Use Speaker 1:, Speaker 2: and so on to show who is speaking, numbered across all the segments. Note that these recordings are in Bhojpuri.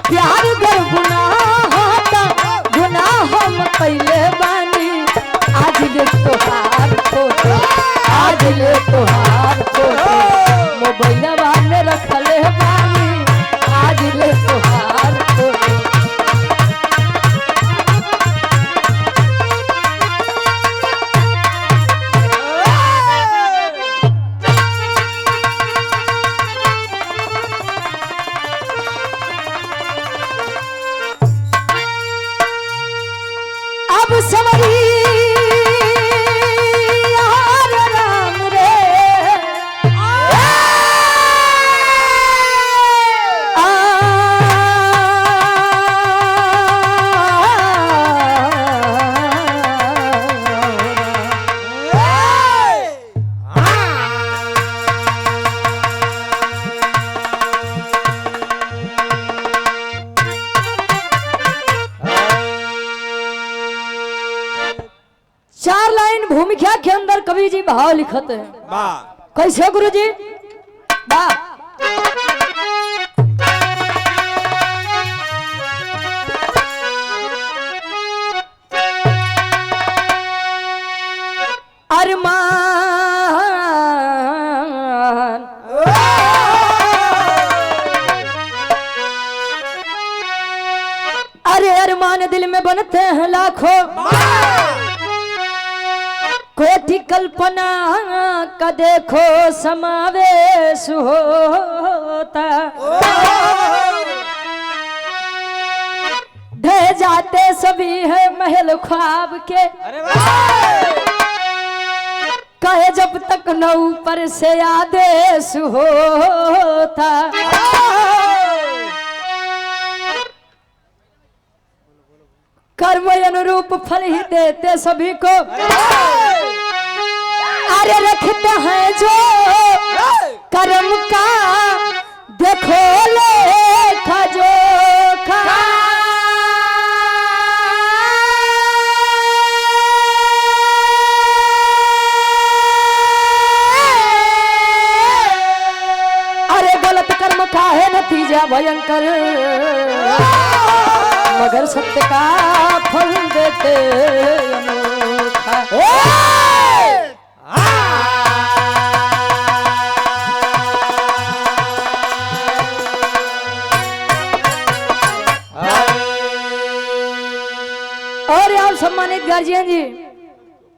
Speaker 1: प्यार गर गुनाह होता गुनाह हम कैले बानी आज ले तोहार फोटो आज ले तोहार फोटो मोबाइलवा में रखले बानी आज ले तोहार फोटो। अब समरी यार राम रे चार लाइन भूमिका के अंदर कवि जी भाव लिखते हैं। कैसे गुरु जी? अरमान अरे अरमान दिल में बनते हैं लाखों कोटि कल्पना का देखो समावेश होता ढह जाते सभी है महल ख्वाब के कहे जब तक न ऊपर से आदेश होता कर्म अनुरूप फल ही देते सभी को अरे रखते हैं जो कर्म का देखो लेखा जोखा अरे गलत कर्म का है नतीजा भयंकर मगर सत्य का फल देते अनोखा। और आप सम्मानित गार्जियन जी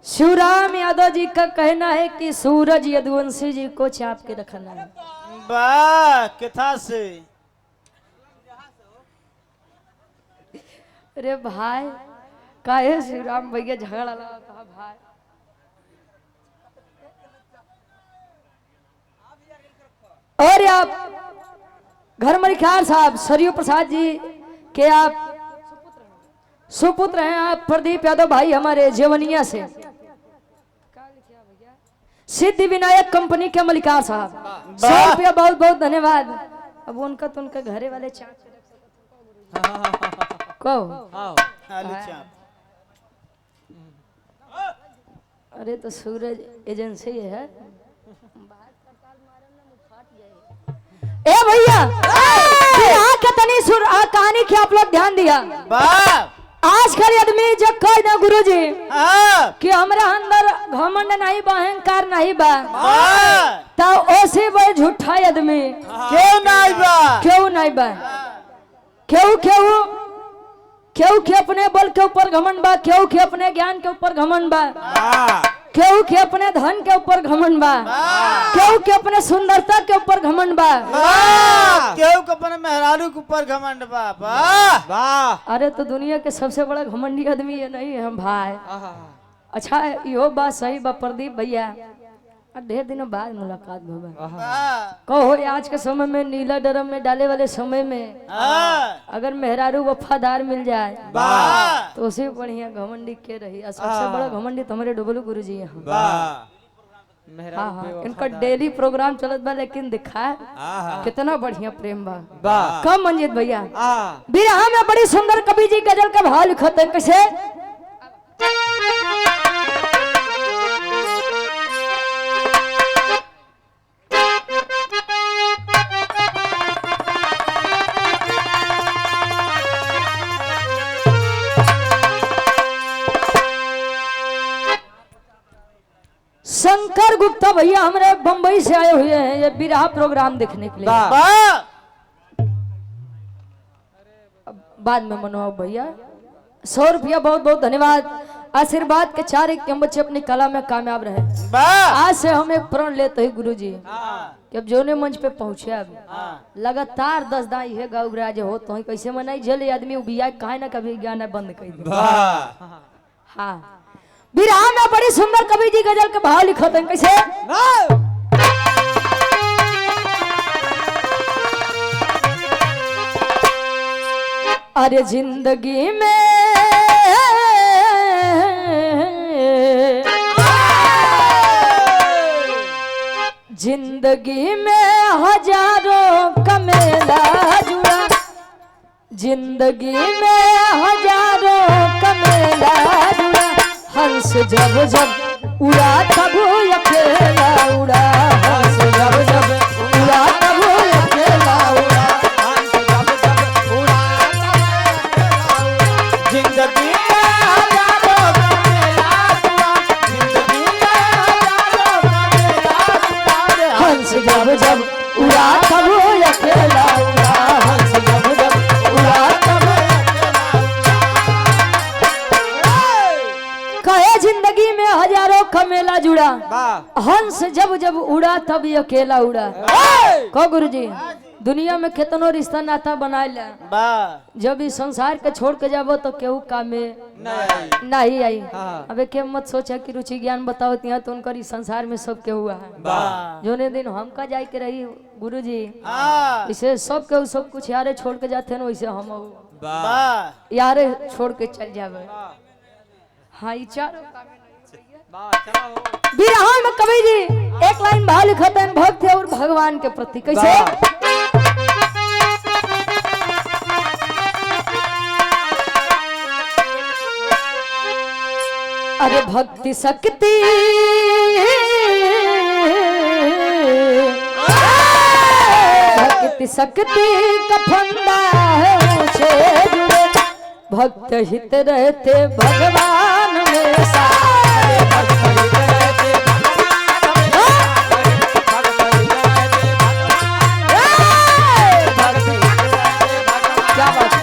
Speaker 1: शिवराम यादव जी का कहना है कि सूरज यदुवंशी जी को चाप के रखना है।
Speaker 2: वाह किथा से
Speaker 1: अरे भाई काहे शिवराम भैया झगड़ा लगा था भाई। और आप घर मलिकार साहब सरयू प्रसाद जी के आप सुपुत्र हैं। आप प्रदीप यादव भाई हमारे जेवनिया से सिद्धि विनायक कंपनी के मलिकार साहब 100 रुपया बहुत बहुत धन्यवाद। अब उनका तो उनका घरे वाले चाप को अरे तो सूरज एजेंसी है ए भैया के तनी सुर कहानी की आप लोग ध्यान दिया। आजकल आदमी जब कह दे गुरु जी कि हमरा अंदर घमंड नहीं बा अहंकार नहीं बा तो ओसे बड़े झूठा आदमी
Speaker 2: क्यों नहीं बा
Speaker 1: क्यों के अपने बल के ऊपर घमंड बा क्यों के अपने ज्ञान के ऊपर घमंड बा क्यों के अपने धन के ऊपर घमंड बा क्यों के अपने सुंदरता के ऊपर घमंड बा
Speaker 2: क्यों के अपने मेहरारू के ऊपर घमंड बा। वाह
Speaker 1: अरे तो दुनिया के सबसे बड़ा घमंडी आदमी ये नहीं है भाई। अच्छा यो बात सही बा प्रदीप भैया ढेर दिनों बाद मुलाकात भवा कहो आज के समय में नीला ड्रम में डाले वाले समय में अगर मेहरारू वफादार मिल जाए तो उसे बढ़िया घमंडी के रही। सबसे बड़ा घमंडी तुम्हारे डुबलू गुरु जी यहाँ। हाँ इनका डेली प्रोग्राम चलत बा लेकिन दिखा कितना बढ़िया प्रेम बा। कम मंजित भैया बिरहा में बड़ी सुंदर कवि जी गजल का भाव लिखते हैं कैसे गुप्ता भैया हमारे बम्बई से आए हुए हैं ये बिरहा प्रोग्राम देखने के लिए।
Speaker 2: वाह
Speaker 1: बाद में मनोहर भैया 100 रुपया बहुत बहुत धन्यवाद। आशीर्वाद के 4 एक बच्चे अपनी कला में कामयाब रहे।
Speaker 2: वाह
Speaker 1: आज से हम एक प्रण लेते हैं गुरु जी
Speaker 2: हाँ,
Speaker 1: कि अब जोने मंच पे पहुंचे अब
Speaker 2: हाँ,
Speaker 1: लगातार 10 दाई है गाँव राज हो तो कैसे मनाई जल आदमी उबिया कहे ना कभी गाना बंद कर दे।
Speaker 2: वाह
Speaker 1: हाँ बिरहा में बड़ी सुंदर कवि जी गजल के भाव लिखत हैं कैसे। अरे जिंदगी में जिंदगी में हजारों का मेला जुड़ा, जिंदगी में हजारों का मेला जुड़ा, हंस जब जब उड़ा तब अकेला उड़ा, हंस जब जब उड़ा तब अकेला उड़ा,
Speaker 2: जिंदगी में हजारों का मेला जुड़ा, जिंदगी में हजारों का मेला जुड़ा,
Speaker 1: हंस जब जब उड़ा तब अकेला उड़ा, हंस जब जब उड़ा तब कहे जिंदगी में हजारों का मेला जुड़ा, हंस जब जब उड़ा तब अकेला उड़ा। कहो गुरु जी दुनिया में कितनो रिश्ता नाता बनाए ला,
Speaker 2: वाह
Speaker 1: जब इस संसार के छोड़ के जाबो तो केहू काम में नहीं आई। अबे के मत सोचा कि रुचि ज्ञान बताओ तिया तो उनकर इस संसार में सब के हुआ है।
Speaker 2: वाह
Speaker 1: जोने दिन हमका जाए के रही गुरु जी
Speaker 2: हाँ,
Speaker 1: इसे सब के सब कुछ यारे छोड़ के जाते हैं वैसे हम
Speaker 2: वाह
Speaker 1: यारे छोड़ के चल जावे। हाँ ये चारों बिरहा में कवि जी एक लाइन भाव लिखते हैं भक्त और भगवान के प्रति कैसे। अरे भक्ति शक्ति भक्ति शक्ति का फंदा है ऊंचे जुड़े, भक्त हित रहते भगवान में सारे, भक्त हित रहते क्या बात है?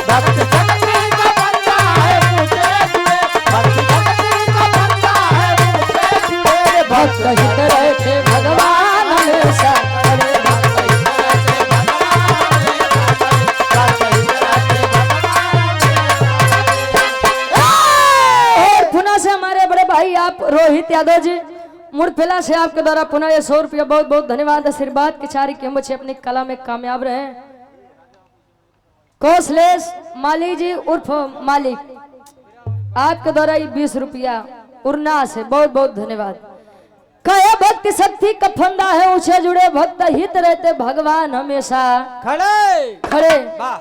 Speaker 2: भक्त शक्ति का बंदा है मुझे जुड़े, भक्त शक्ति का बंदा है मुझे जुड़े,
Speaker 1: भक्त हित रहते भगवान में सारे,
Speaker 2: भक्त हित रहते भगवान में सारे, भक्त हित रहते
Speaker 1: और पुनः से हमारे बड़े भाई आप रोहित यादव जी मुड़फिला से आपके द्वारा पुनः ये 100 रुपया बहुत बहुत धन्यवाद। आशीर्वाद के 4 के बच्चे अपनी कला में कामयाब रहे। कौशलेश माली जी उर्फ मालिक आपके द्वारा ये 20 रुपया उड़ना से बहुत बहुत धन्यवाद। कहे भक्ति शक्ति का फंदा है ऊंचे जुड़े, भक्त हित रहते भगवान हमेशा
Speaker 2: खड़े
Speaker 1: खड़े।
Speaker 2: वाह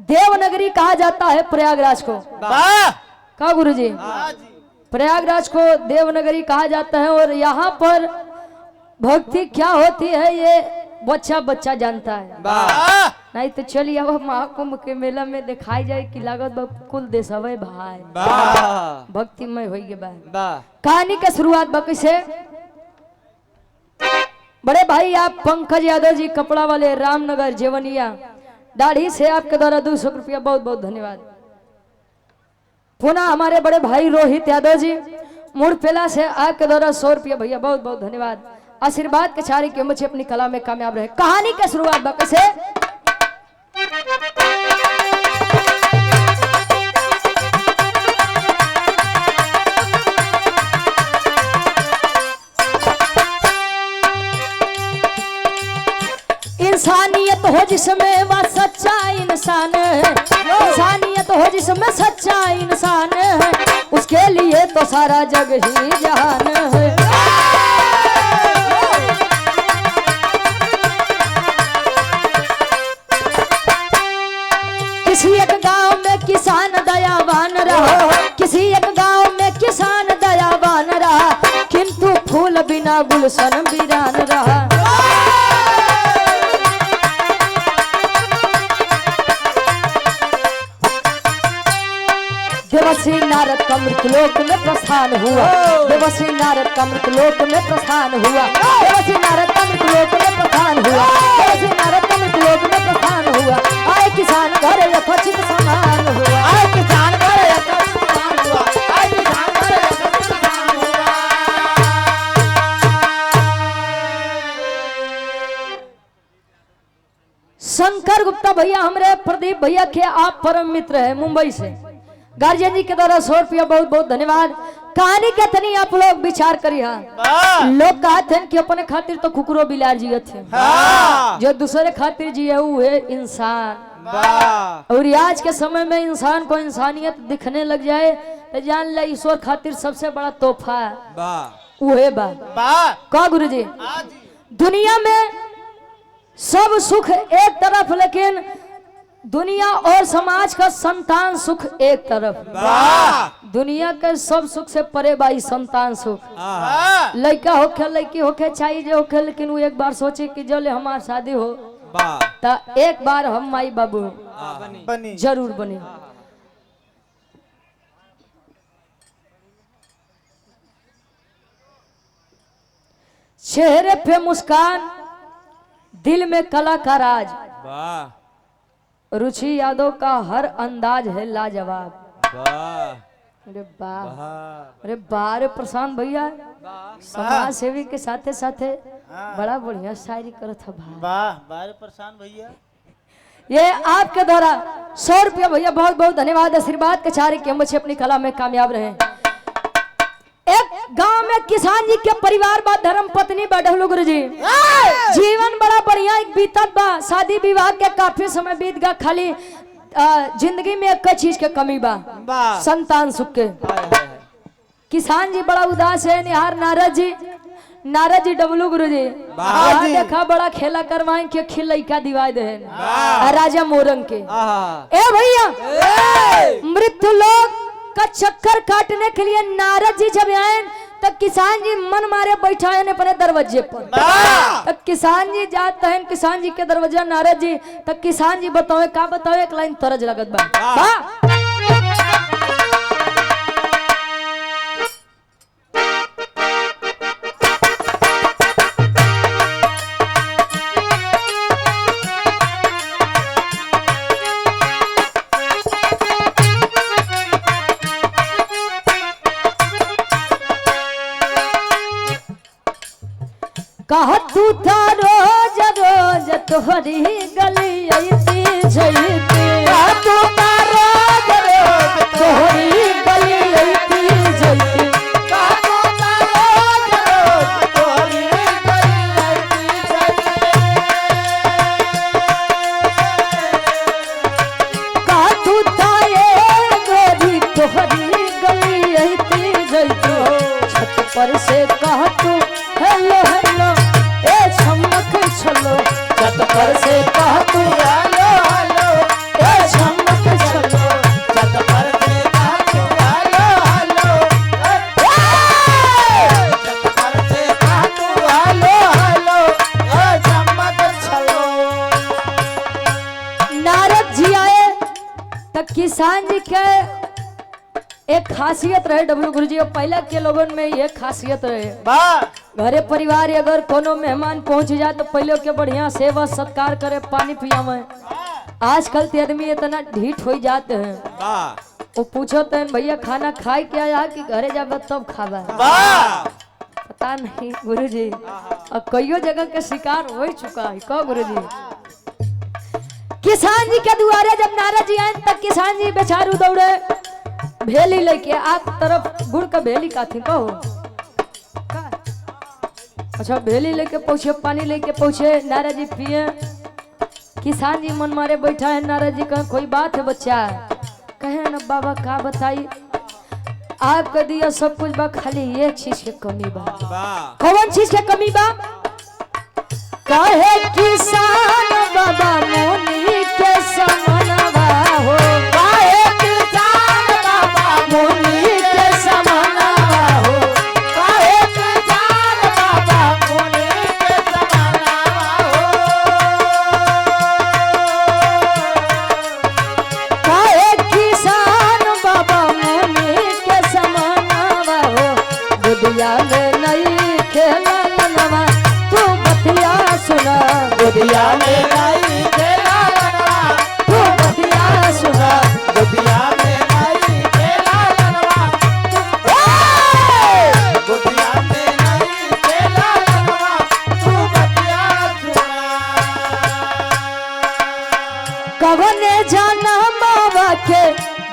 Speaker 1: देवनगरी कहा जाता है प्रयागराज को।
Speaker 2: वाह
Speaker 1: का गुरु जी
Speaker 2: हाँ जी
Speaker 1: प्रयागराज को देवनगरी कहा जाता है और यहाँ पर भक्ति क्या होती है ये बच्चा बच्चा जानता है।
Speaker 2: वाह
Speaker 1: नहीं तो चलिए अब महाकुंभ के मेला में दिखाई जाए कि लागत बा कुल देश हवे भाई
Speaker 2: वाह
Speaker 1: भक्तिमय हो गए भाई।
Speaker 2: वाह
Speaker 1: कहानी का शुरुआत बाकी से बड़े भाई आप पंकज यादव जी कपड़ा वाले रामनगर जेवनिया दाढ़ी से आपके द्वारा 200 रुपया बहुत बहुत धन्यवाद। पुनः हमारे बड़े भाई रोहित यादव जी मुड़पेला से आपके द्वारा 100 रुपया भैया बहुत बहुत धन्यवाद। आशीर्वाद के 4 के बच्चे अपनी कला में कामयाब रहे। कहानी का शुरुआत बाकी से इंसानियत हो जिसमें वह सच्चा इंसान है, इंसानियत हो जिसमें सच्चा इंसान है, उसके लिए तो सारा जग ही जहान है। किसी एक गांव में किसान दयावान रहा, किसी एक गांव में किसान दयावान रहा, किंतु फूल बिना गुलशन वीरान रहा। देवसी नारद का मृतलोक में प्रस्थान हुआ, देवसी नारद का मृतलोक में प्रस्थान हुआ, देवसी नारद का मृतलोक में प्रस्थान हुआ, देवसी नारद का मृतलोक में प्रस्थान हुआ। आए किसान घर यथोचित समान हुआ,
Speaker 2: आए किसान घर यथोचित समान हुआ, आए किसान घर यथोचित समान हुआ।
Speaker 1: शंकर गुप्ता भैया हमारे प्रदीप भैया के आप परम मित्र है मुंबई से, गार्जियन जी के द्वारा 100 रुपया बहुत बहुत धन्यवाद। कहानी के तनी आप लोग विचार करिए। लोग कहते हैं कि अपने खातिर तो कुकुरो बिलार जिए थे, जो दूसरे खातिर जिए हुए इंसान। और आज के समय में इंसान को इंसानियत दिखने लग जाए तो जान ले ईश्वर खातिर सबसे बड़ा तोहफा उहे बा। का गुरुजी, दुनिया में सब सुख एक तरफ, लेकिन दुनिया और समाज का संतान सुख एक तरफ। दुनिया के सब सुख से परे बाई संतान सुख। लड़का होके लड़की होके चाहिए जो होके, लेकिन वो एक बार सोचे कि जब हमार शादी हो तो एक बार हम माई बाबू जरूर बने। चेहरे पे मुस्कान, दिल में कला का राज, रुचि यादव का हर अंदाज है लाजवाब। अरे वाह, अरे बारे प्रशांत भैया समाज सेवी के साथे साथे बड़ा बढ़िया शायरी करत है भाई।
Speaker 2: वाह बारे प्रशांत भैया,
Speaker 1: ये आपके द्वारा 100 रुपया भैया बहुत बहुत धन्यवाद। आशीर्वाद के चारे के बच्चे अपनी कला में कामयाब रहे। एक गांव में किसान जी के परिवार बा, धर्म पत्नी बा डहलू गुरु जी। जीवन बड़ा बढ़िया एक बीतत बा, शादी विवाह के काफी समय बीत गया, खाली जिंदगी में एक चीज के कमी बा, संतान सुख के। किसान जी बड़ा उदास है। निहार नारद जी डबलू गुरु जी देखा बड़ा खेला करवाए के खिल लइका दिवाई दे राजा मोरंग के। ए भैया मृत्यु लोक का चक्कर काटने के लिए नारद जी जब आए तब किसान जी मन मारे बैठाए अपने दरवाजे पर। तब किसान जी जाते हैं, किसान जी के दरवाजा नारद जी, तब किसान जी बताओ का बताओ, एक लाइन तरज लगत बा। कहा तू था रोज रोज तोहरी गली ऐसी जैती,
Speaker 2: तू तारो रोज
Speaker 1: तोहरी गली ऐसी जैती,
Speaker 2: तू तारो रोज तोहरी गली ऐसी जैती।
Speaker 1: कहा तू था ये गोरी तोहरी गली ऐसी जैती। छत पर से कहा तू हेलो हेलो ए चमक चलो, छत पर से कहा तू
Speaker 2: हेलो हेलो
Speaker 1: ए चमक चलो,
Speaker 2: छत पर से कहा तू हेलो हेलो, छत पर से कहा तू हेलो हेलो, ए चमक चलो।
Speaker 1: नारद जी आए तो किसान जी के एक खासियत रहे डब्लू गुरु जी, पहले के लोगों में ये खासियत रहे। घरे परिवार अगर कोनो मेहमान पहुंच जाए तो पहले के बढ़िया सेवा सत्कार करे, पानी पियावे। आजकल के आदमी इतना ढीठ हो जाते हैं, वो पूछते हैं भैया खाना खाए क्या आया कि घरे जाबे तब खावा। पता नहीं गुरु जी, और कईयों जगह के शिकार हो चुका है। कहो गुरु जी, किसान जी के दुआरे जब नारद जी आए तब किसान जी बेचारू दौड़े भेली लेके। आप तरफ गुड़ का भेली का थी कहो, अच्छा भेली लेके पहुंचे, पानी लेके पहुंचे, नारद जी पिए। किसान जी मन मारे बैठा है। नारद जी कहे कोई बात है बच्चा? कहे ना बाबा का बताई, आपका दिया सब कुछ बा, खाली एक चीज के कमी बा। कौन चीज के कमी बा? कहे किसान बाबा मुनि के समानवा हो,
Speaker 2: काहे किसान बाबा
Speaker 1: मुनि के समानवा हो,
Speaker 2: काहे किसान बाबा मुनि के समाना हो।
Speaker 1: काहे किसान बाबा मुनि गोदिया में नहीं खेला लनवा तू बतिया सुना
Speaker 2: गोदिया में नहीं खेला लनवा
Speaker 1: तू बतिया सुना
Speaker 2: गोदिया में नहीं खेला लनवा गोदिया में नहीं खेला लनवा तू बतिया सुना
Speaker 1: कवने जाना मावा के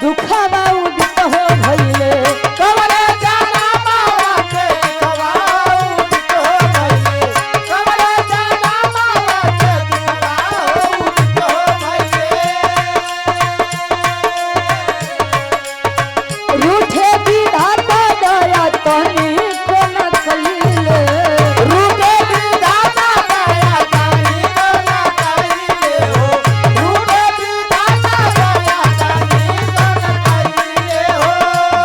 Speaker 1: दुखावा उदित हो भइले
Speaker 2: कवरे जाना मावा के दुखवाऊ दित हो भइले कवरे जाना मावा के दुखवाऊ दित हो भइले
Speaker 1: रूठे विधाता दया तनी को न कइले
Speaker 2: रूठे विधाता दया तानी को ना कइले हो रूठे विधाता दया तानी को ना कइले हो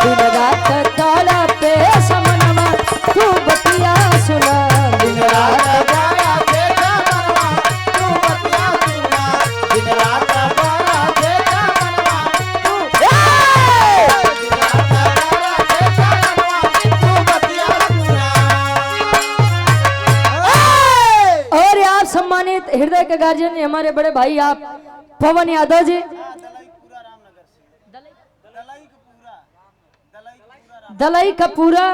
Speaker 1: दिन रात ताला पे समनमा तू बतिया सुना
Speaker 2: दिन रात बड़ा देखा मनवा तू बतिया सुना दिन रात बड़ा देखा मनवा तू दिन रात बड़ा देखा मनवा तू बतिया सुना
Speaker 1: और आप सम्मानित हृदय के गार्जियन हमारे बड़े भाई आप पवन यादव जी दलाई का पूरा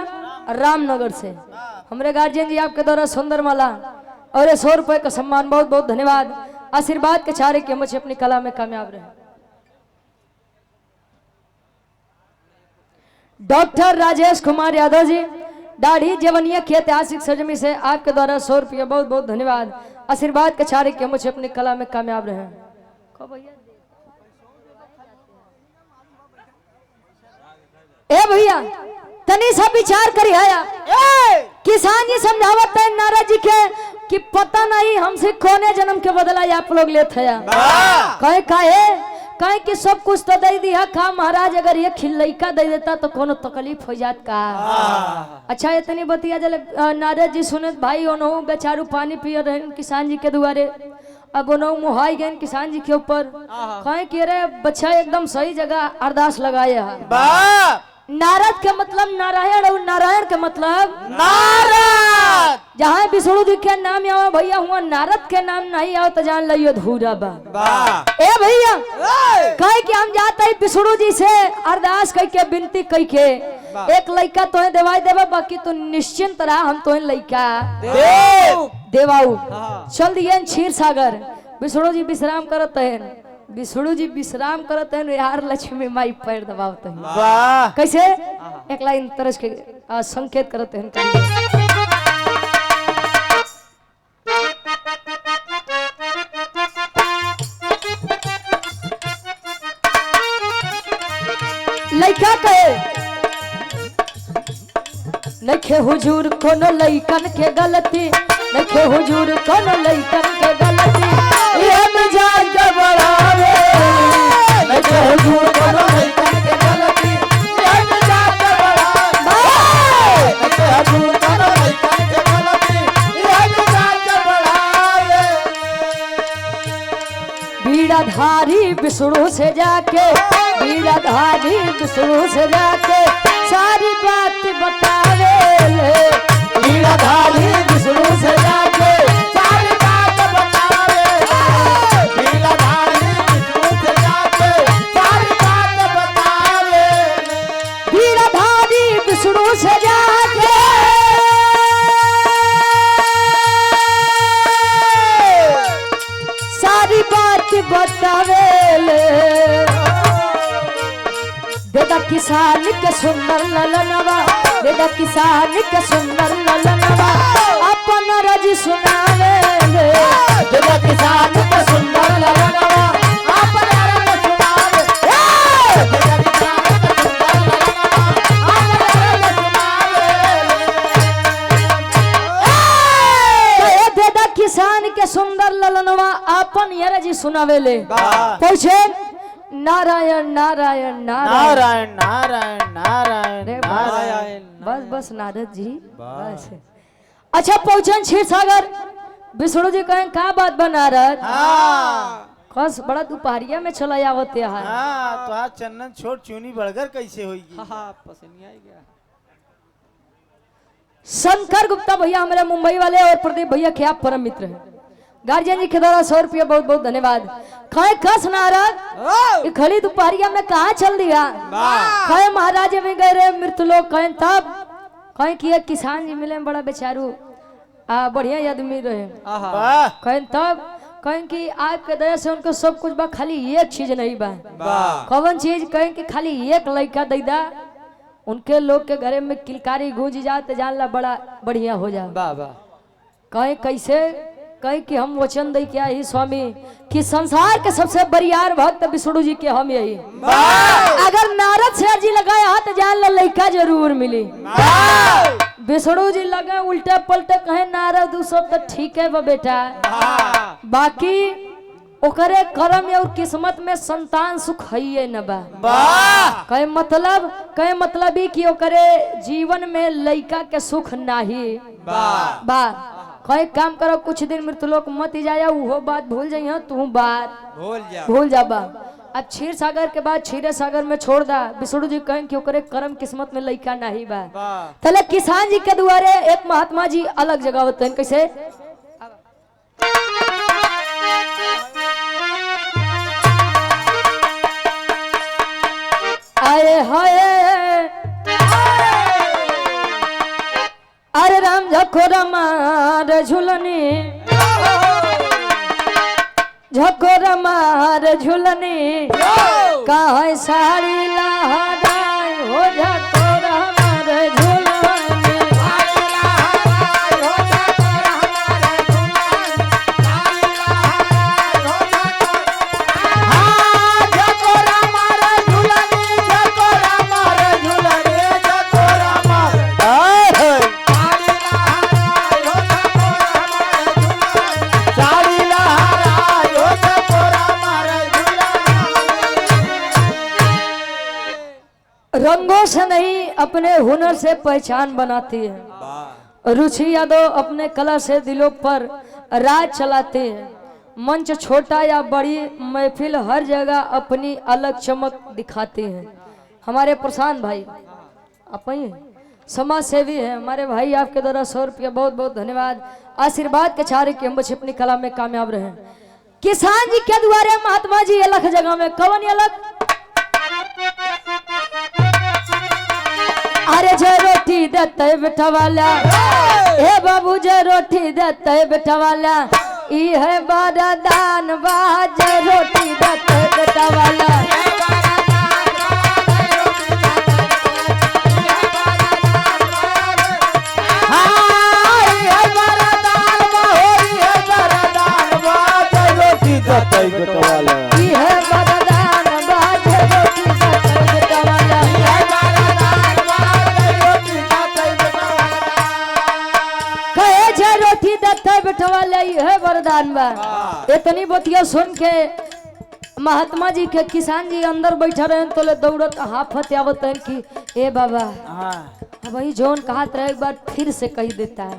Speaker 1: रामनगर से हमारे गार्जियन जी आपके द्वारा सुंदर माला और 100 रुपए का सम्मान बहुत बहुत धन्यवाद आशीर्वाद के चारे के मुझे अपनी कला में कामयाब रहे। डॉक्टर राजेश कुमार यादव जी दाढ़ी जवनिया की ऐतिहासिक सरजमी से आपके द्वारा 100 रुपये बहुत बहुत धन्यवाद आशीर्वाद के चारे के मुझे अपनी कला में कामयाब रहे। ए भैया तनी सा विचार करी है किसान जी समझावत है नाराज जी के कि पता नहीं हमसे कोने जन्म के बदला आप लोग लेते हैं कहे कहे कि सब कुछ तो दे दिया का महाराज अगर ये खिलैका दे देता तो कोनो तकलीफ हो जात का। अच्छा इतनी बतिया जल नारद जी सुनत भाई ओनो बेचारू पानी पिय रहे किसान जी के दुआरे अब ओनो मुहाई गए किसान जी के ऊपर कहे कि अरे बच्चा एकदम सही जगह अरदास लगाया है। नारद के मतलब नारायण और नारायण के मतलब
Speaker 2: नारद
Speaker 1: जहाँ विष्णु जी के नाम आओ भैया हुआ नारद के नाम नहीं आओ तो जान लियो धूरा बा ए भैया कहे कि हम जाते हैं विष्णु जी से अरदास कह के विनती कह के एक लड़का तो देवाई देवा बाकी तो निश्चिंत रहा हम तो लड़का देवाऊ चल दिए क्षीर सागर विष्णु जी विश्राम करत है विष्णु जी विश्राम करते हैं यार लक्ष्मी माई पैर दबावते हैं कैसे एक लाइन तरस के संकेत करते हैं लइका कहे नखे हुजूर कोनो लइकन के गलती नखे हुजूर कोनो लइकन के गलती ये मिजाज के बढ़ावे
Speaker 2: नखे हुजूर कोनो लइकन के गलती ये मिजाज के बढ़ावे नखे हुजूर कोनो लइकन के गलती ये मिजाज के बढ़ावे
Speaker 1: बीड़ाधारी विष्णु से जाके बीड़ाधारी विष्णु से जाके सारी बात बतावे ले
Speaker 2: बीड़ाधारी विष्णु से जाके सारी बात बतावे बीड़ाधारी विष्णु से जाके सारी बात बतावे
Speaker 1: बीड़ाधारी विष्णु से जाके सारी बात बतावे ले देदा किसान के सुंदर ललनवा देदा किसान के सुंदर ललनवा अपन रज सुनावे ले
Speaker 2: देदा किसान के सुंदर ललनवा अपन रज सुनावे देदा किसान के सुंदर ललनवा अपन रज सुनावे
Speaker 1: देदा किसान के सुंदर ललनवा अपन रज सुनावे ले पूछे नारायण नारायण नारायण
Speaker 2: नारायण नारायण
Speaker 1: नारायण बस बस नारद जी बस। अच्छा पहुंचन क्षीर सागर विष्णु जी कहें का बात बना रहा कस बड़ा दोपहरिया में चला आवत है
Speaker 2: तो आज चंदन छोट चूनी बढ़कर कैसे होगी पसंद आ गया
Speaker 1: शंकर गुप्ता भैया हमारे मुंबई वाले और प्रदीप भैया के आप परम मित्र हैं। गार्जियन जी के द्वारा 100 रुपया बहुत बहुत धन्यवाद। खाए कस नारद खड़ी दोपहरिया में कहाँ चल दिया खाए महाराज में गए रे मृतलोक कहे तब कहे कि किसान जी मिले बड़ा बेचारू बढ़िया आदमी रहे कहे तब कहें कि आपके दया से उनको सब कुछ बा खाली एक चीज नहीं बा कौन चीज कहें कि खाली एक लड़का दैदा उनके लोग के घरे में किलकारी गूंज जाते जान ला बड़ा बढ़िया हो जा कहें कैसे कहें कि हम वचन दे क्या ही स्वामी कि संसार के सबसे बरियार भक्त विष्णु जी के हम यही अगर नारद से अर्जी लगाया हाथ जान ला लड़का जरूर मिली विष्णु जी लगे उल्टे पलटे कहे नारद सब तो ठीक है बेटा बाकी ओकरे कर्म और किस्मत में संतान सुख है न बा कहे मतलब ही कि ओकरे जीवन में लड़का के सुख नाही बा कहे काम करो कुछ दिन मृतलोक मत जाया वो बात भूल जाइए तू बात भूल जा बा अब क्षीर सागर के बाद क्षीर सागर में छोड़ दा विष्णु जी कहें कि ओकरे कर्म किस्मत में लड़का नहीं बा तले किसान जी के द्वारे एक महात्मा जी अलग जगह होते हैं कैसे आए हाय अरे राम झकोर मार झुलनी झकोर मार झुलनी कहाँ साड़ी लहराए हो झकोर मार झुलनी रंगों से नहीं अपने हुनर से पहचान बनाती है। रुचि यादव अपने कला से दिलों पर राज चलाते हैं। मंच छोटा या बड़ी महफिल हर जगह अपनी अलग चमक दिखाते हैं। हमारे प्रशांत भाई अपन समाज सेवी है हमारे भाई आपके द्वारा 100 रुपया बहुत बहुत धन्यवाद। आशीर्वाद के चारे कि हम बच्चे अपनी कला में कामयाब रहे। किसान जी के द्वारे महात्मा जी अलग जगह में कवन अलग अरे जे रोटी देते बेटा वाला हे बाबू जे रोटी देते बेटा वाला ई है बड़ा दान बा जे रोटी देते बेटा वाला है वरदान बा। इतनी बतिया सुन के महात्मा जी के किसान जी अंदर बैठा रहे तो ले दौड़त हाफत आवत है कि ए बाबा भाई जोन कहत रहे एक बार फिर से कही देता है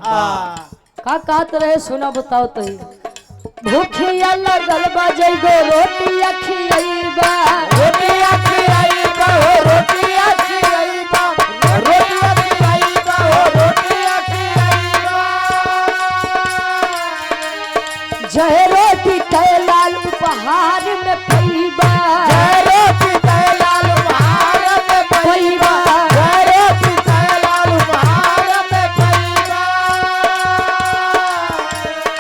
Speaker 1: का कहत रहे सुना बताओ तो भूखिया लगल बा जइगो रोटी खियाइबा रोटी खियाइबा हो रोटी खियाइबा रोटी खियाइबा हो रोटी जय रोटी कैलाल उपहार में पैबा जय रोटी कैलाल उपहार में पैबा जय रोटी कैलाल उपहार में पैबा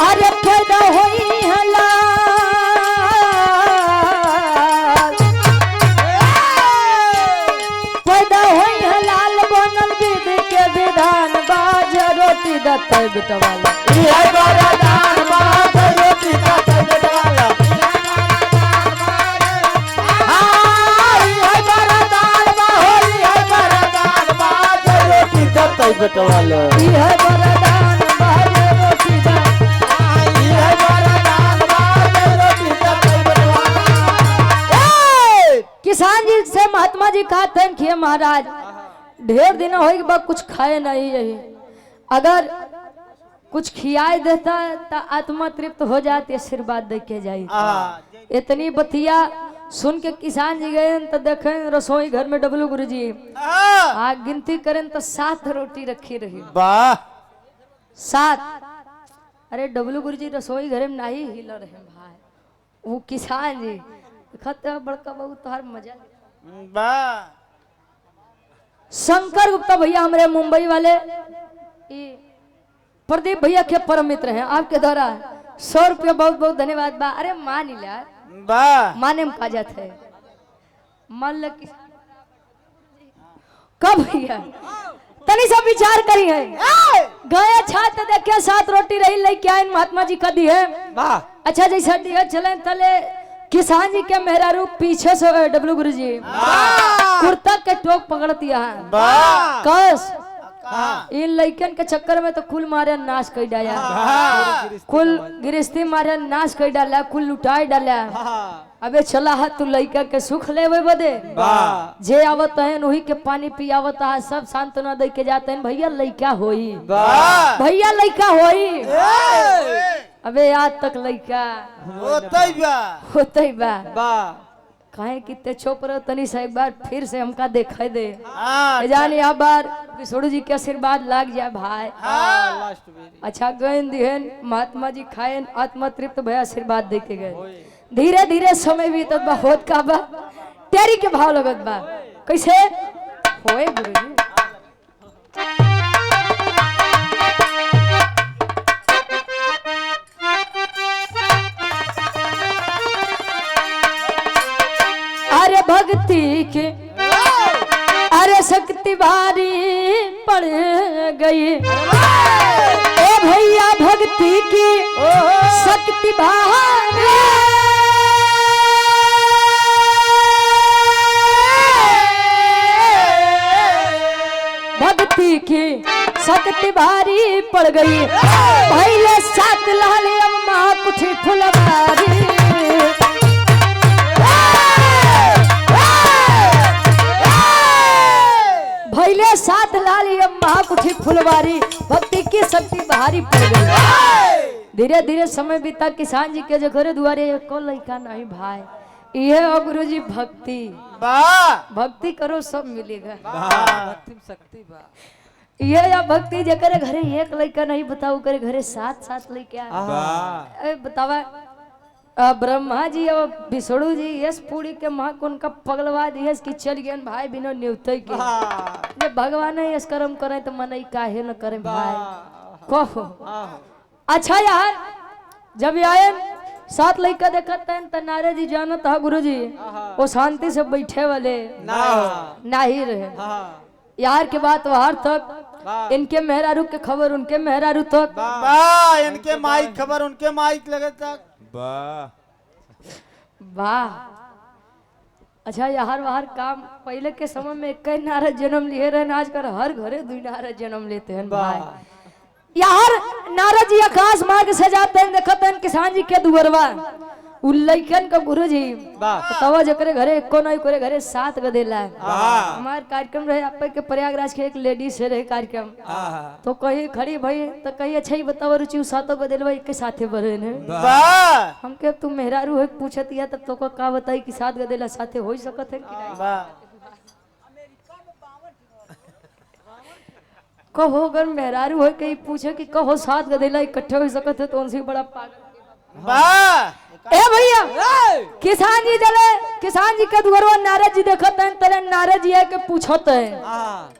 Speaker 1: अरे पैदा होई हला पैदा होई हलाल बनल विध के विधान बाज रोटी दत्ते बिटवाला ये वरदान बाज किसान जी से महात्मा जी कहते हैं कि महाराज ढेर दिन हो के बाद कुछ खाए नहीं यही अगर कुछ खियाई देता तो आत्मा तृप्त हो जाती आशीर्वाद दे के जाए। इतनी बतिया सुन के किसान जी गए तो देखे रसोई घर में डबलू गुरुजी आ गिनती करें तो 7 रोटी रखी रही।
Speaker 2: वाह
Speaker 1: 7। अरे डबलू गुरुजी रसोई घर में नहीं हिल रहे भाई, वो किसान जी खत बड़का बहुत तोहार मजा।
Speaker 2: वाह
Speaker 1: शंकर गुप्ता भैया हमारे मुंबई वाले प्रदीप भैया के परम मित्र हैं, आपके द्वारा 100 रुपया बहुत बहुत धन्यवाद बा। अरे मान लिया
Speaker 2: वाह
Speaker 1: माने में काजत है मान ल कब भैया तनी सा विचार करी है गए छात्र देखे 7 रोटी रही लेके आए महात्मा जी का दी है।
Speaker 2: वाह
Speaker 1: अच्छा जैसा दिया चले तले किसान जी के मेहरारू पीछे से डबलू गुरु जी कुर्ता के टोक पकड़ती है कस इन लइकन के चक्कर में तो कुल मारे नाश कर डाला, कुल गिरस्ती मारे नाश कर डाला, कुल लुटाई डाला। अबे चला है तू लइका के सुख ले बदे जे आवत है वही के पानी पियावत है, सब सांत्वना दे के जाते हैं भैया लइका होई भैया लइका होई। अबे आज तक लइका होते बा काहे कितने चुप रहो तनी सा एक बार फिर से हमका देखा दे जानी अब बार विष्णु जी के आशीर्वाद लाग जाए भाई। अच्छा गए दिहन महात्मा जी खाए आत्मा तृप्त भय आशीर्वाद दे के गए। धीरे धीरे समय बीतत बा होत का बा तेरी के भाव लगत बा कैसे होए गुरु जी। अरे भक्ति के अरे शक्ति भारी पड़ गई ए भैया भक्ति की शक्ति भारी भक्ति की शक्ति भारी पड़ गई पहले 7 लाल अम्मा कुठी फुलवारी भैले 7 लाल अम्मा कुठी फुलवारी भक्ति की शक्ति भारी पड़ गई। धीरे धीरे समय बीता किसान जी के जो घर दुआरे को लइका नहीं भाई ये गुरु जी भक्ति भक्ति करो सब मिलेगा
Speaker 2: शक्ति बा
Speaker 1: ये या भक्ति जकरे घरे एक लइका नहीं बताओ करे घरे 7 लइका बतावा ब्रह्मा जी और विष्णु जी यस पूरी के माँ को उनका पगलवा दिए कि चल गए भाई बिना न्यूते के जे भगवान यस कर्म करे तो मन काहे न करे भाई कहो। अच्छा यार जब आए 7 लड़का देखते हैं तो नारे जी जानत है गुरु जी वो शांति से बैठे वाले नहीं रहे यार के बात बाहर तक इनके मेहरारू के खबर उनके मेहरारू तक
Speaker 2: इनके माइक खबर उनके माइक लगे तक
Speaker 1: वाह। अच्छा यार बाहर काम पहले के समय में एक नारद जन्म लिए रहे आजकल हर घरे 2 नारद जन्म लेते हैं भाई। यार नारद जी आकाश मार्ग से जाते हैं देखते हैं किसान जी के दुबरवा उल्लेखन का गुरु जी तवा जकरे घरे एको नहीं करे घरे 7 गदेला हमारे कार्यक्रम रहे आप के प्रयागराज के एक लेडीज से रहे कार्यक्रम तो कहीं खड़ी भाई तो कहीं अच्छा ही बताओ रुचि 7 गदेलवा एक के साथे बरे ने हमके तू मेहरारू है पूछत या तब तो का बताई कि 7 गदेला साथे हो सकत है कि नहीं कहो अगर मेहरारू है कहीं पूछे कि कहो 7 गदेला इकट्ठे हो सकत है तो उनसे बड़ा पागल ए भैया किसान जी चले किसान जी के दुगरवा नारद जी देखत हैं तेरे नारद जी है के पूछत है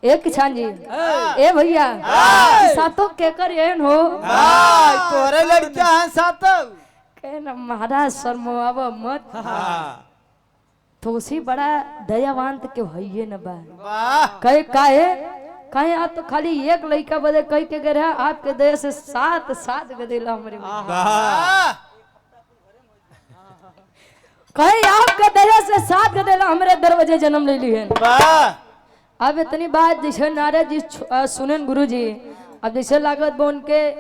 Speaker 1: ए किसान जी ए भैया सातों के कर एन हो
Speaker 2: तोरे लड़का हैं सातों
Speaker 1: के न महाराज शर्माव मत तोसी बड़ा दयावान के भइए न बा कहे काहे आप तो खाली एक लड़का बदे कह के गए आपके दया से 7 गदेला हमारे कहे आपका दया से 7 गदेला हमारे दरवाजे जन्म ले लिए। अब इतनी बात जैसे नारद जी सुनन गुरु जी अब जैसे लागत वो उनके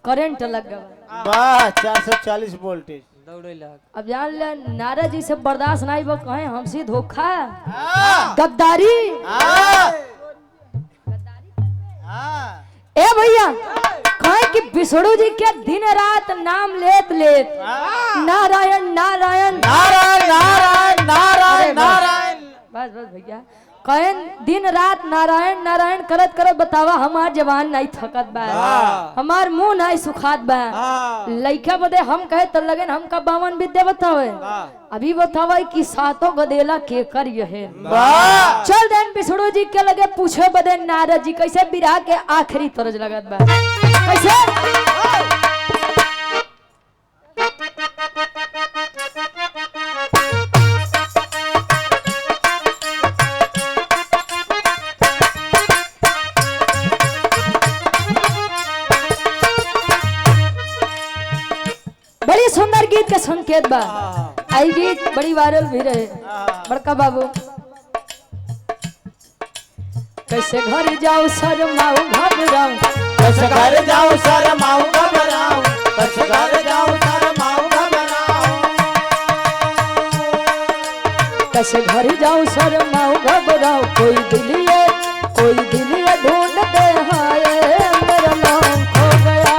Speaker 1: करंट लग गया
Speaker 2: 440 वोल्टेज दौड़े लग।
Speaker 1: अब जान ले नारद जी से बर्दाश्त नहीं वो कहे हमसे धोखा गद्दारी ए भैया कहे कि विष्णु जी के दिन रात नाम लेत नारायण नारायण
Speaker 2: नारायण नारायण
Speaker 1: भैया कहन दिन रात नारायण नारायण करत करत बतावा हमार जवान नहीं थकत बा, हमार मुंह नहीं सुखात बा। लइका बदे हम कहे तो लगन हमका 52 विद्या बतावे। अभी बतावा कि सातों गदेला के कर यहे। चल देन बिसड़ो जी के लगे पूछे बदे नारद जी कैसे बिरहा के आखिरी तरज लगत बा कैसे। बड़ी सुंदर गीत के संकेत बा। आई गीत बड़ी वायरल भी रहे बड़का बाबू। कैसे घर जाओ शर्माऊ घबराऊं,
Speaker 2: कैसे घर जाऊं शर्माऊं घबराऊं, कैसे घर जाऊं शर्माऊं घबराऊं,
Speaker 1: कैसे घर जाऊं शर्माऊ घबराऊं। कोई दिलिए ढूंढते हाय मेरा नाम खो गया,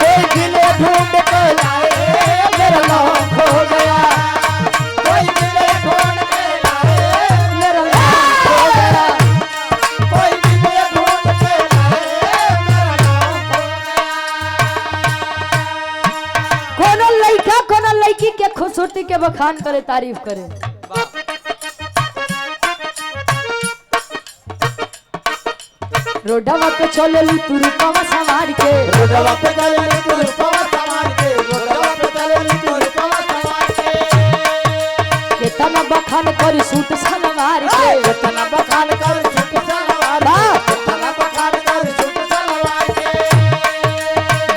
Speaker 2: कोई दिले ढूंढ के लाए मेरा नाम खो गया, कोई दिले ढूंढ के लाए
Speaker 1: मेरा नाम खो गया।
Speaker 2: कोई दिले ढूंढ के लाए मेरा नाम खो गया।
Speaker 1: कोनो लड़का कोनो लड़की के खूबसूरती के बखान करे तारीफ करे। रोडवा पे चले लू तू रूपवा संवार के,
Speaker 2: रोडवा पे चले तू रूपवा संवार के, रोडवा पे चले तू रूपवा संवार के,
Speaker 1: केतना बखान करी सूट सलवार के,
Speaker 2: केतना बखान कर सूट सलवार के, केतना बखान कर सूट सलवार के।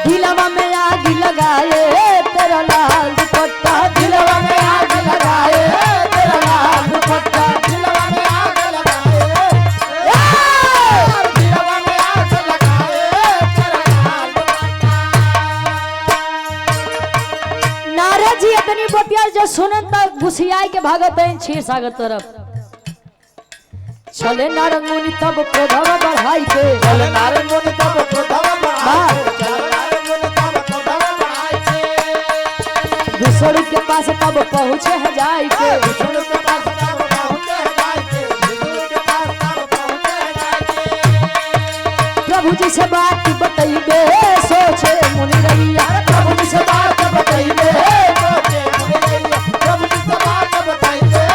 Speaker 1: दिलवा में आग लगाए तेरा लाल दुपट्टा, दिलवा में आग लगाए तेरा लाल दुपट्टा।
Speaker 2: दिलवा में आग लगाए, दिलवा में आग लगाए तेरा लाल दुपट्टा।
Speaker 1: नारद जी अपनी बतिया जो सुनन तक घुसियाई के भागत हैं क्षीर सागर तरफ। चले नारद मुनि तब क्रोधवा बढ़ाई के,
Speaker 2: चल नारद मुनि तब क्रोधवा बढ़ाए, चल नारद मुनि तब क्रोधवा बढ़ाए के।
Speaker 1: विष्णु के पास तब पहुँचे है जाई के,
Speaker 2: विष्णु के पास तब पहुँचे जाए के, विष्णु के पास तब पहुँचे जाए के।
Speaker 1: प्रभु जी से बात बताइबे सोचे मुनि रैया,
Speaker 2: प्रभु जी से बात बताइए सोचे मुनि रैया, प्रभु जी से बात बताइए,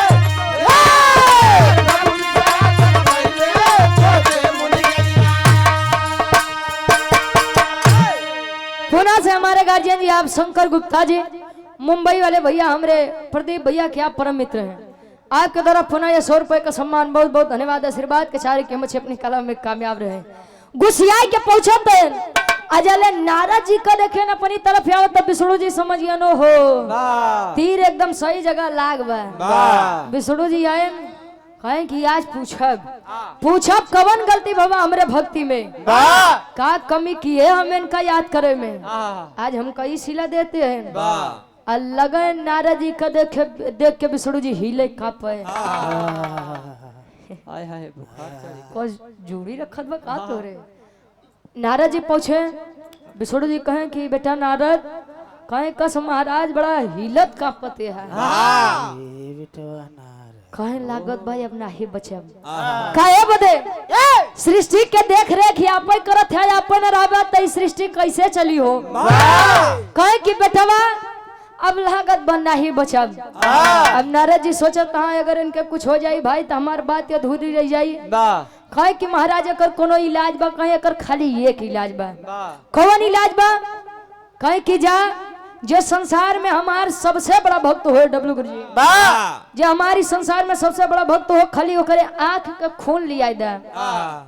Speaker 2: प्रभु जी से बात बताइए सोचे मुनि रैया।
Speaker 1: पुणे से हमारे गार्जियन जी आप शंकर गुप्ता जी, मुंबई वाले भैया हमारे प्रदीप भैया के आप परम मित्र हैं। आपके द्वारा पुनः ये 100 रुपए का सम्मान बहुत बहुत धन्यवाद। आशीर्वाद के सारे कीमत से अपनी कला में कामयाब रहे। गुस्सियाई के पहुंचते अजले नारद जी का देखे न अपनी तरफ आओ तब विष्णु जी समझिए नो हो तीर एकदम सही जगह लाग बा। विष्णु जी आए कहें कि आज पूछब कवन गलती बाबा हमरे भक्ति में का कमी की है हमें इनका याद करे में। आज हम कई सिला देते हैं लगन नारद जी का देख के विष्णु जी हिले कांपे। हाय हाय बुखार जूड़ी रखत बा का तोरे। नारद जी पूछे विष्णु जी कहें कि बेटा नारद कहें कस महाराज बड़ा हिलत कांपते है। कहें लागत भाई अपना ही बचब काहे बदे सृष्टि के देख रेख आपे करत है आपन रहबा त सृष्टि कैसे चली हो। कहें कि बेटवा अब लागत बनना ही बचब। अब नारद जी सोचत हाँ अगर इनके कुछ हो जाए भाई तो हमार बात अधूरी रह जाई। कहे कि महाराज अगर कोनो इलाज बा कहे अगर खाली एक इलाज बा कौन इलाज बा। कहे कि जा जो संसार में हमार सबसे बड़ा भक्त हो डब्लू गुरु जी जो हमारी संसार में सबसे बड़ा भक्त हो खाली ओकरे आंख के खून लिया दे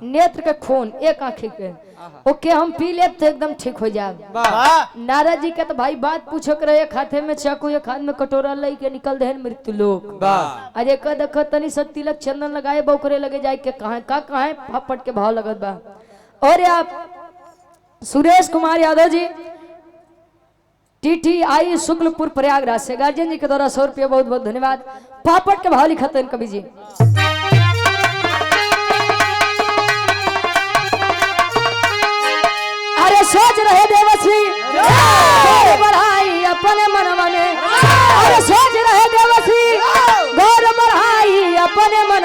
Speaker 1: नेत्र के खून एक आंख के ओके हम पी ले तो एकदम ठीक हो जाए। नारद जी के तो भाई बात पूछो कर एक हाथे में चाकू एक हाथ में कटोरा लई के निकल दे मृत्यु लोक। अरे क देख तनी सब तिलक चंदन लगाए बौकरे लगे जाए के कहा फापट के भाव लगत बा। और आप सुरेश कुमार यादव जी TTI शुक्लपुर प्रयागराज से गार्जियन जी के द्वारा 100 रुपया बहुत बहुत धन्यवाद। पापड़ के भाव लिखते हैं कवि जी। अरे सोच रहे देवश्री गौर बढ़ाई अपने मनवा में। अरे सोच रहे देवश्री गौर बढ़ाई अपने मन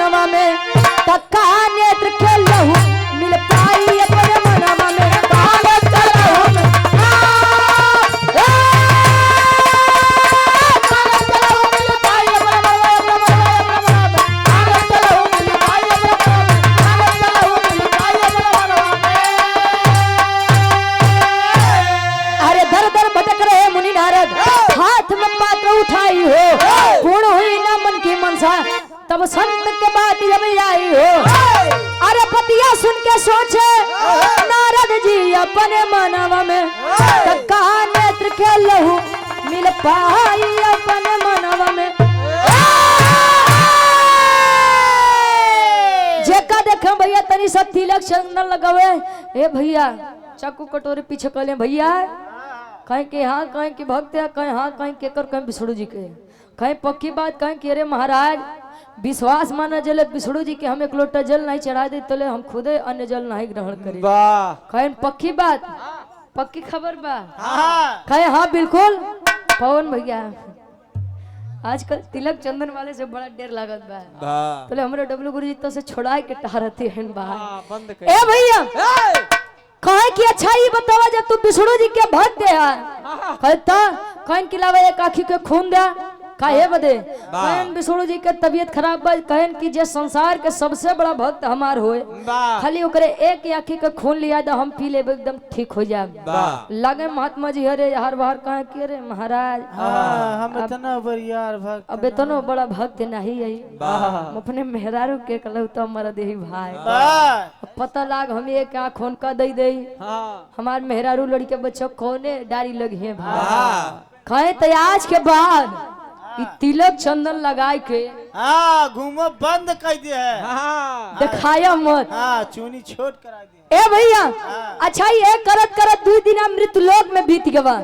Speaker 1: तब संत के बात जब आई हो, अरे पतिया सुन के सोचे नारद जी अपने मनवा में, कहा नेत्र के लहू मिल पाई अपने मनवा में। जेका देखे भैया तनी सब तिलक चंदन लगावे, ए भैया चाकू कटोरे पीछे कले भैया, कहीं के हाँ कहीं के भक्त है, कहीं हाँ कहीं के कर, कहीं विष्णु जी के, कहीं पक्की बात, कहीं कि अरे महाराज विश्वास माना जले विष्णु जी के हम एक लोटा जल नहीं चढ़ा दे तो हम खुदे अन्य जल नहीं ग्रहण करें। कहीं पक्की बात, पक्की खबर बा, कहीं हाँ बिल्कुल। पवन भैया आजकल तिलक चंदन वाले से बड़ा डर लागत बा, तो हमारे डब्लू गुरु जी तो से छोड़ा के टहरते हैं बाहर। ए भैया कहे कि अच्छा ही बतावा जब तू विष्णु जी के भक्त है, कहता कहीं के अलावा एक आँखी के खून दे काहे बदे, कहन विष्णु जी के तबीयत खराब बा, कहन कि जे संसार के सबसे बड़ा भक्त हमार होए, खाली ओकरे एक आँखी के खून लिया दा हम पी लेब एकदम ठीक हो जाए। लगे महात्मा जी हरे हर बार कहे कि अरे महाराज
Speaker 2: हम इतना बरियार भक्त,
Speaker 1: अब इतना बड़ा भक्त नहीं है, अपने मेहरारू के कहलू तो हमारा देही भाई पता लाग हम एक आँख खून का दे दे, हमार मेहरारू लड़के बच्चों कोने डारी लगी है भाई। कहे तो आज के बाद तिलक चंदन लगाए के
Speaker 2: घूमो बंद कर दिया है,
Speaker 1: दिखाया मत,
Speaker 2: चूनी छोट करा दिया।
Speaker 1: ए भैया अच्छा ये करत करत 2 दिन मृत्यु लोक में बीत गवा,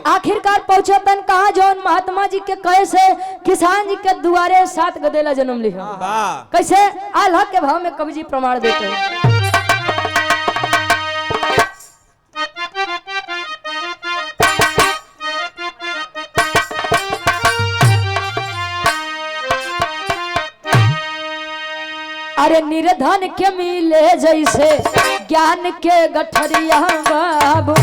Speaker 1: आखिरकार पहुंचे तन कहा जौन महात्मा जी के कहे से किसान जी के दुआरे 7 गदेला जन्म लिया। कैसे आल्हा के भाव में कवि जी प्रमाण देते हैं। अरे निर्धन के मिले जैसे ज्ञान के गठरिया बाबू,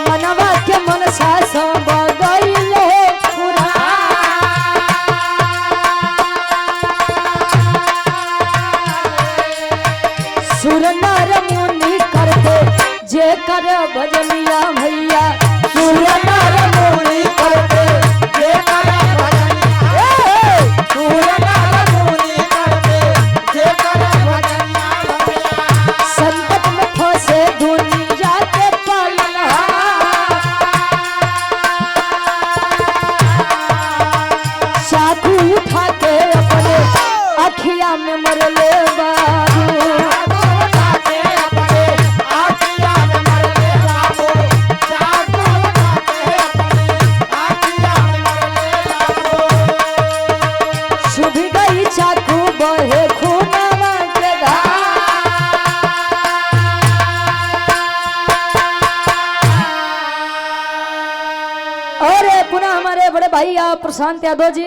Speaker 1: मनवा के मनसा सब गइले पूरा, सुर नर मुनि करते जे कर भजनिया भैया, सुर नर मुनि करते जे कर भजनिया, सुर नर मुनि करते जे कर भजनिया भैया, संकट में फंसे दुनिया के पालना, चाकू उठा के अपने अखिया में मरले बाबू, भाई आप प्रशांत यादव जी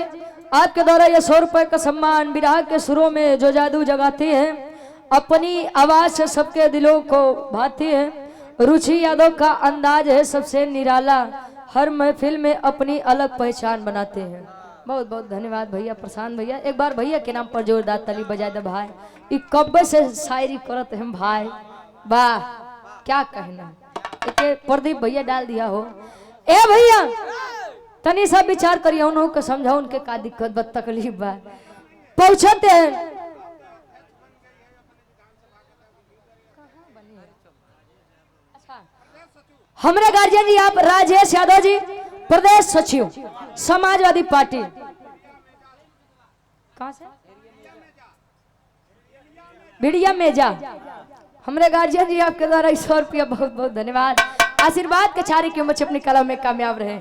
Speaker 1: आपके द्वारा ये 100 रुपए का सम्मान विराग के सुरों में जो जादू जगाती है, अपनी आवाज से सबके दिलों को भाती है। रुचि यादव का अंदाज है सबसे निराला, हर महफिल में अपनी अलग पहचान बनाते हैं। बहुत बहुत धन्यवाद भैया प्रशांत भैया। एक बार भैया के नाम पर जोरदार ताली बजा दे भाई, ये कब्बे से शायरी करत हैं भाई, वाह क्या कहना। प्रदीप भैया डाल दिया हो। ए भैया तनी सब विचार करिए, उनको समझाओ उनके का दिक्कत बद तकलीफ बा। पहुंचते हैं हमारे गार्जियन जी आप राजेश यादव जी प्रदेश सचिव समाजवादी पार्टी, कहां से बिड़िया मेजा। हमारे गार्जियन जी आपके द्वारा 100 रुपया बहुत बहुत धन्यवाद। आशीर्वाद के चारे की उम्र अपनी कला में कामयाब रहे।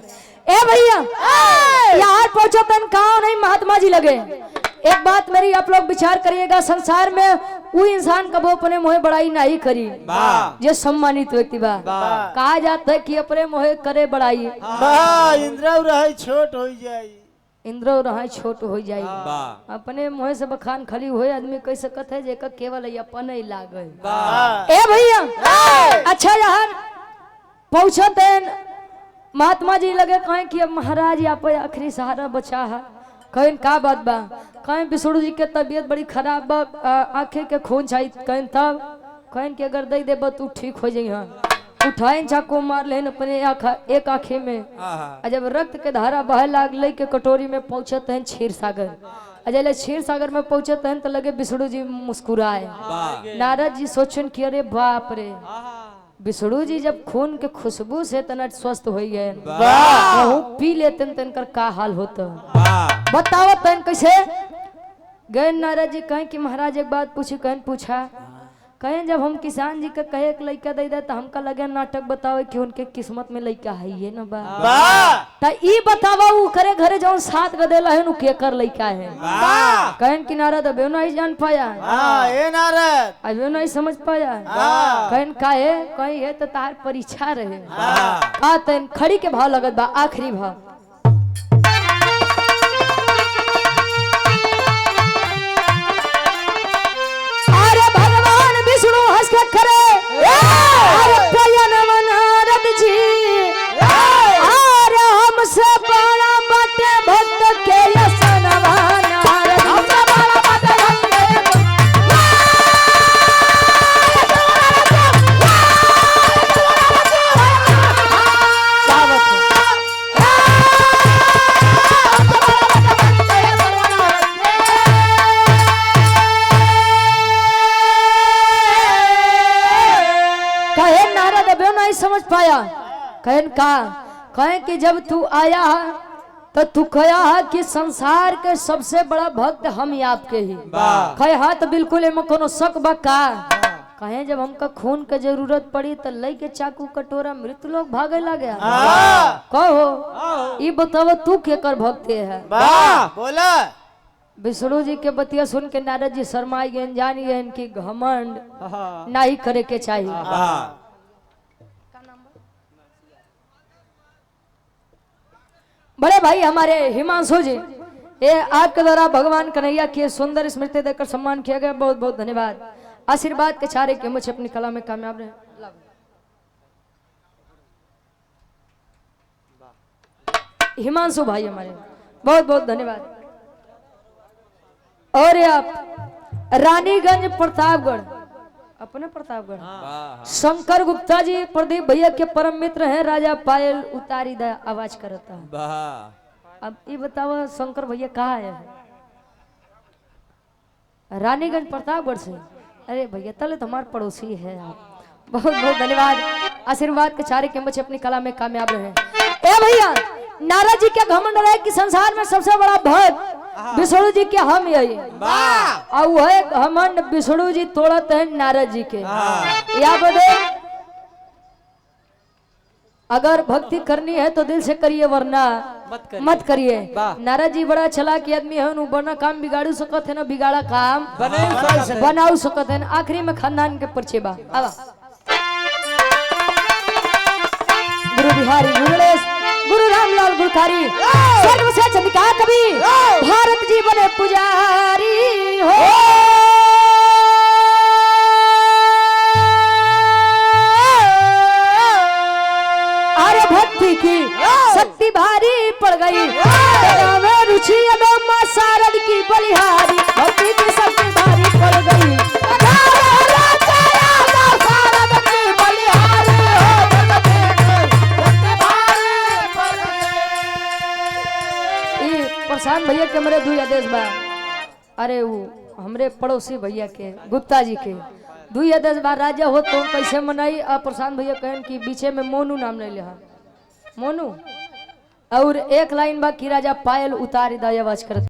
Speaker 1: ए भैया यार पहुंचो तन कहा नहीं महात्मा जी लगे। एक बात मेरी आप लोग विचार करिएगा, संसार में वो इंसान कबो अपने मोहे बड़ाई नहीं करी जो सम्मानित व्यक्ति बा। कहा जाता है कि अपने मोहे करे बड़ाई
Speaker 2: इंद्र रहे छोट हो जाए,
Speaker 1: इंद्र रहे छोट हो जाए। अपने मोहे से बखान खाली हुए आदमी कह सकत है जेकर केवल अपन ही लागे। ए भैया अच्छा यार पहुंचते महात्मा जी लगे कहें कि अब महाराज यहाँ पे आखिरी सहारा बचा है। कहें का बात बा, कहें विष्णु जी के तबीयत बड़ी खराब बा, आंखें के खून चाहिए। कहें तब कहन के अगर दे देब तू ठीक हो जाइ। उठाइन चाकू मार लेन अपने एक आँखे में। जब रक्त के धारा बहे लागल के कटोरी में पहुंचत हैं क्षीर सागर। जब क्षीर सागर में पहुंचत हैं तो लगे विष्णु जी मुस्कुराए। नारद जी सोचन कि अरे बाप रे, विष्णु जी जब खून के खुशबू से तना स्वस्थ हो गए, पी लेते तनकर का हाल होता बताओ तन कैसे गए। नारद जी कहें कि महाराज एक बात पूछी। कहन पूछा। कहें जब हम किसान जी का कहे एक लड़का दे दे तो हमका लगे नाटक बतावे कि उनके किस्मत में लड़का है ये ना बा त ई बतावा उ करे घरे जौन 7 गदेला है नु केकर लड़का है। कहन कि नारद अबे नहीं जान पाया।
Speaker 2: ए नारद
Speaker 1: अबे नहीं समझ पाया। कहन काहे कहीं है तो तार परीक्षा रहे का तन खड़ी के भाव लगत बा आखिरी भाव। विष्णु हंस के करे नारद जी हमसे बड़ा बटे भक्त के यसनवा नारद हमसे बड़ा बटे भक्त नहीं समझ पाया। कहन का कहें कि जब तू आया तो तू कहा कि संसार के सबसे बड़ा भक्त हम ही आपके ही कहे हाँ तो बिल्कुल एम कोनो शक बा का। कहे जब हमका खून के जरूरत पड़ी तो लई के चाकू कटोरा मृत लोग भागे लगे। कहो ये बताओ तू केकर भक्त है।
Speaker 2: बोला
Speaker 1: विष्णु जी के बतिया सुन के नारद जी शर्माई गए, जानी गए कि घमंड नहीं करे के चाहिए। बड़े भाई हमारे हिमांशु जी ये आपके द्वारा भगवान कन्हैया की सुंदर स्मृति देकर सम्मान किया गया, बहुत बहुत धन्यवाद। आशीर्वाद के चारे के मुझे अपनी कला में कामयाब रहे। हिमांशु भाई हमारे बहुत बहुत धन्यवाद। और आप रानीगंज प्रतापगढ़ अपने प्रतापगढ़ शंकर गुप्ता जी प्रदीप भैया के परम मित्र हैं। राजा पायल उतारी दा आवाज करता है। अब ये बताओ शंकर भैया कहाँ आए हैं? रानीगंज प्रतापगढ़ से। अरे भैया तले तो हमारे पड़ोसी है आप। बहुत बहुत धन्यवाद। आशीर्वाद के चारे के बच्चे अपनी कला में कामयाब रहे। ए भैया नारद जी क्या घमंड रहे कि संसार में सबसे बड़ा भक्त विष्णु जी के हम यही और वह घमंड विष्णु जी तोड़ते हैं नारद जी के। या बोले अगर भक्ति करनी है तो दिल से करिए वरना मत करिए। नारद जी बड़ा चालाक आदमी है, बना काम बिगाड़ू सकत है ना बिगाड़ा काम बनाऊ सकत है। आखिरी में खानदान के परिचय बा। गुरु बिहारी गुरुलेश गुरु रामलाल गुरकारी स्वर्ग से चंदिका कवि भारत जी बने पुजारी हो। अरे भक्ति की शक्ति भारी पड़ गई रुचि मां शारद की बलिहारी। भक्ति की शक्ति भारी पड़ गई प्रशांत भैया के मेरे दुई आदेश बा। अरे वो हमरे पड़ोसी भैया के गुप्ता जी के दुई आदेश बा। राजा हो तो कैसे मनाई। प्रशांत भैया कहन कि बीचे में मोनू नाम नहीं लिया मोनू। और एक लाइन बा कि राजा पायल उतारी दा आवाज करते।